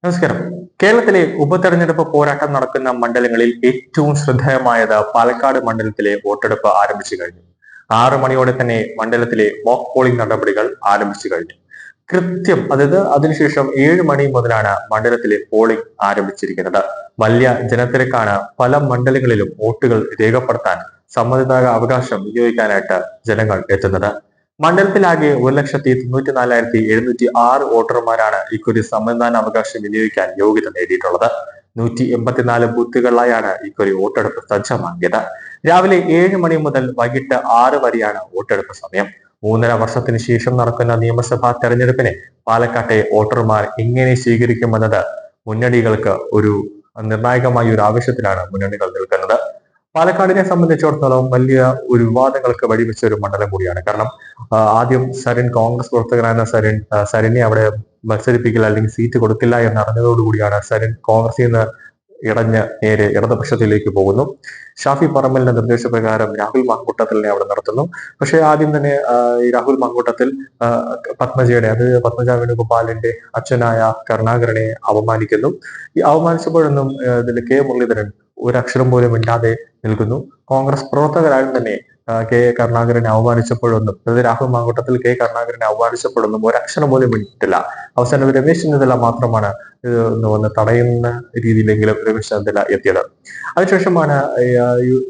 നമസ്കാരം. കേരളത്തിലെ ഉപതെരഞ്ഞെടുപ്പ് പോരാട്ടം നടക്കുന്ന മണ്ഡലങ്ങളിൽ ഏറ്റവും ശ്രദ്ധേയമായത് പാലക്കാട് മണ്ഡലത്തിലെ വോട്ടെടുപ്പ് ആരംഭിച്ചു കഴിഞ്ഞു. 6 മണിയോടെ തന്നെ മണ്ഡലത്തിലെ മോക്ക് പോളിംഗ് നടപടികൾ ആരംഭിച്ചു കഴിഞ്ഞു. കൃത്യം അതായത് അതിനുശേഷം 7 മണി മുതലാണ് മണ്ഡലത്തിലെ പോളിംഗ് ആരംഭിച്ചിരിക്കുന്നത്. വലിയ ജനത്തിരക്കാണ് പല മണ്ഡലങ്ങളിലും വോട്ടുകൾ രേഖപ്പെടുത്താൻ സമ്മതിദാനാവകാശം വിനിയോഗിക്കാനായിട്ട് ജനങ്ങൾ എത്തുന്നത്. മണ്ഡലത്തിലാകെ 1,94,706 വോട്ടർമാരാണ് ഇക്കുറി സമ്മതിദാനാവകാശം വിനിയോഗിക്കാൻ യോഗ്യത നേടിയിട്ടുള്ളത്. 184 ബൂത്തുകളിലായാണ് ഇക്കുറി വോട്ടെടുപ്പ് സജ്ജമാക്കിയത്. രാവിലെ 7 മണി മുതൽ വൈകിട്ട് 6 വരെയാണ് വോട്ടെടുപ്പ് സമയം. 3.5 വർഷത്തിന് ശേഷം നടക്കുന്ന നിയമസഭാ തെരഞ്ഞെടുപ്പിനെ പാലക്കാട്ടെ വോട്ടർമാർ എങ്ങനെ സ്വീകരിക്കുമെന്നത് മുന്നണികൾക്ക് ഒരു നിർണായകമായ ഒരു ആവശ്യത്തിലാണ് മുന്നണികൾ നിൽക്കുന്നത്. പാലക്കാടിനെ സംബന്ധിച്ചിടത്തോളം വലിയ ഒരു വിവാദങ്ങൾക്ക് വഴിവെച്ച ഒരു മണ്ഡലം കൂടിയാണ്. കാരണം ആദ്യം സരിൻ കോൺഗ്രസ് പ്രവർത്തകനായ സരിനെ അവിടെ മത്സരിപ്പിക്കില്ല അല്ലെങ്കിൽ സീറ്റ് കൊടുക്കില്ല എന്ന് അറിഞ്ഞതോടുകൂടിയാണ് സരിൻ കോൺഗ്രസിൽ നിന്ന് ഇടഞ്ഞ് നേരെ ഇടതുപക്ഷത്തിലേക്ക് പോകുന്നു. ഷാഫി പറമ്പലിന്റെ നിർദ്ദേശപ്രകാരം രാഹുൽ മാങ്കൂട്ടത്തിലിനെ അവിടെ നിർത്തുന്നു. പക്ഷേ ആദ്യം തന്നെ ഈ രാഹുൽ മാങ്കൂട്ടത്തിൽ പത്മജയുടെ അത് പത്മജ വേണുഗോപാലിന്റെ അച്ഛനായ കരുണാകരനെ അപമാനിക്കുന്നു. ഈ അവമാനിച്ചപ്പോഴൊന്നും ഇതിൽ കെ മുരളീധരൻ ഒരക്ഷരം പോലും മിണ്ടാതെ നിൽക്കുന്നു. കോൺഗ്രസ് പ്രവർത്തകരായും തന്നെ കെ കരുണാകരനെ അവമാനിച്ചപ്പോഴൊന്നും, അതായത് രാഹുൽ മാങ്കൂട്ടത്തിൽ കെ കരുണാകരനെ അവമാനിച്ചപ്പോഴൊന്നും ഒരക്ഷരം പോലും മിണ്ടിട്ടില്ല. അവസാനം രമേശ് ചെന്നിത്തല മാത്രമാണ് വന്ന് തടയുന്ന രീതിയിലെങ്കിലും രമേശ് ചെന്നിത്തല എത്തിയത്. അതിനുശേഷമാണ്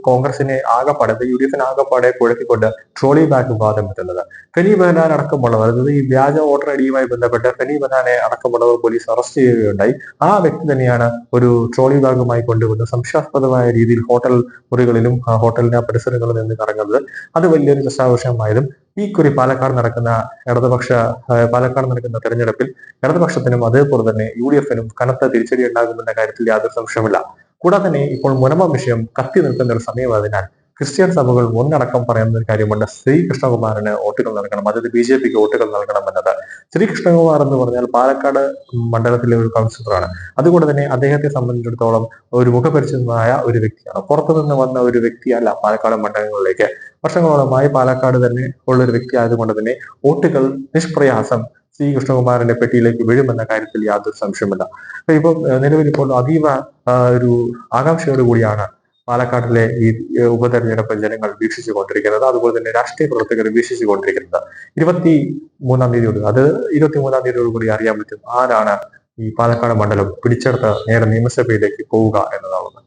കോൺഗ്രസിനെ ആകെപ്പാടെ UDF ആകെപ്പാടെ കുഴക്കിക്കൊണ്ട് ട്രോളി ബാഗ് വിവാദം എത്തുന്നത്. ഫെനി ബെഹനാൻ അടക്കമുള്ളവർ, അതായത് ഈ വ്യാജ വോട്ടർ ഐഡിയുമായി ബന്ധപ്പെട്ട് ഫെനി ബെഹനാനെ അടക്കമുള്ളവർ പോലീസ് അറസ്റ്റ് ചെയ്യുകയുണ്ടായി. ആ വ്യക്തി തന്നെയാണ് ഒരു ട്രോളി ബാഗുമായി കൊണ്ടുവന്ന് സംശയാസ്പദമായ രീതിയിൽ ഹോട്ടൽ മുറികളിലും ഹോട്ടലിന്റെ പരിസരങ്ങളിൽ നിന്ന് കറങ്ങുന്നത്. അത് വലിയൊരു ചർച്ചാവിഷയമായതും ഈ കുറി പാലക്കാട് നടക്കുന്ന തെരഞ്ഞെടുപ്പിൽ ഇടതുപക്ഷത്തിനും അതേപോലെ തന്നെ UDF കനത്ത തിരിച്ചടി ഉണ്ടാകുമെന്ന കാര്യത്തിൽ യാതൊരു സംശയമില്ല. കൂടാതെ തന്നെ ഇപ്പോൾ മുനമ്പം വിഷയം കത്തി നിൽക്കുന്ന ഒരു സമയമായതിനാൽ ക്രിസ്ത്യൻ സഭകൾ ഒന്നടക്കം പറയുന്ന ഒരു കാര്യമുണ്ട്: ശ്രീകൃഷ്ണകുമാറിന് വോട്ടുകൾ നൽകണം, അതായത് BJPക്ക് വോട്ടുകൾ നൽകണം എന്നത്. ശ്രീകൃഷ്ണകുമാർ എന്ന് പറഞ്ഞാൽ പാലക്കാട് മണ്ഡലത്തിലെ ഒരു കൗൺസിലറാണ്. അതുകൊണ്ട് തന്നെ അദ്ദേഹത്തെ സംബന്ധിച്ചിടത്തോളം ഒരു മുഖപരിചിതമായ ഒരു വ്യക്തിയാണ്. പുറത്തുനിന്ന് വന്ന ഒരു വ്യക്തിയല്ല പാലക്കാട് മണ്ഡലങ്ങളിലേക്ക്. വർഷങ്ങളോളമായി പാലക്കാട് തന്നെ ഉള്ള ഒരു വ്യക്തി ആയതുകൊണ്ട് തന്നെ വോട്ടുകൾ നിഷ്പ്രയാസം കൃഷ്ണകുമാറിന്റെ പെട്ടിയിലേക്ക് വീഴുമെന്ന കാര്യത്തിൽ യാതൊരു സംശയമില്ല. ഇപ്പം നിലവിൽ ഇപ്പോൾ അതീവ ഒരു ആകാംക്ഷയോട് കൂടിയാണ് പാലക്കാട്ടിലെ ഈ ഉപതെരഞ്ഞെടുപ്പ് ജനങ്ങൾ വീക്ഷിച്ചു കൊണ്ടിരിക്കുന്നത്. അതുപോലെ തന്നെ രാഷ്ട്രീയ പ്രവർത്തകർ വീക്ഷിച്ചു കൊണ്ടിരിക്കുന്നത്. 23-ാം തീയതിയോട് കൂടി അറിയാൻ പറ്റും ആരാണ് ഈ പാലക്കാട് മണ്ഡലം പിടിച്ചെടുത്ത് നേരെ നിയമസഭയിലേക്ക് പോവുക എന്നതാണ്.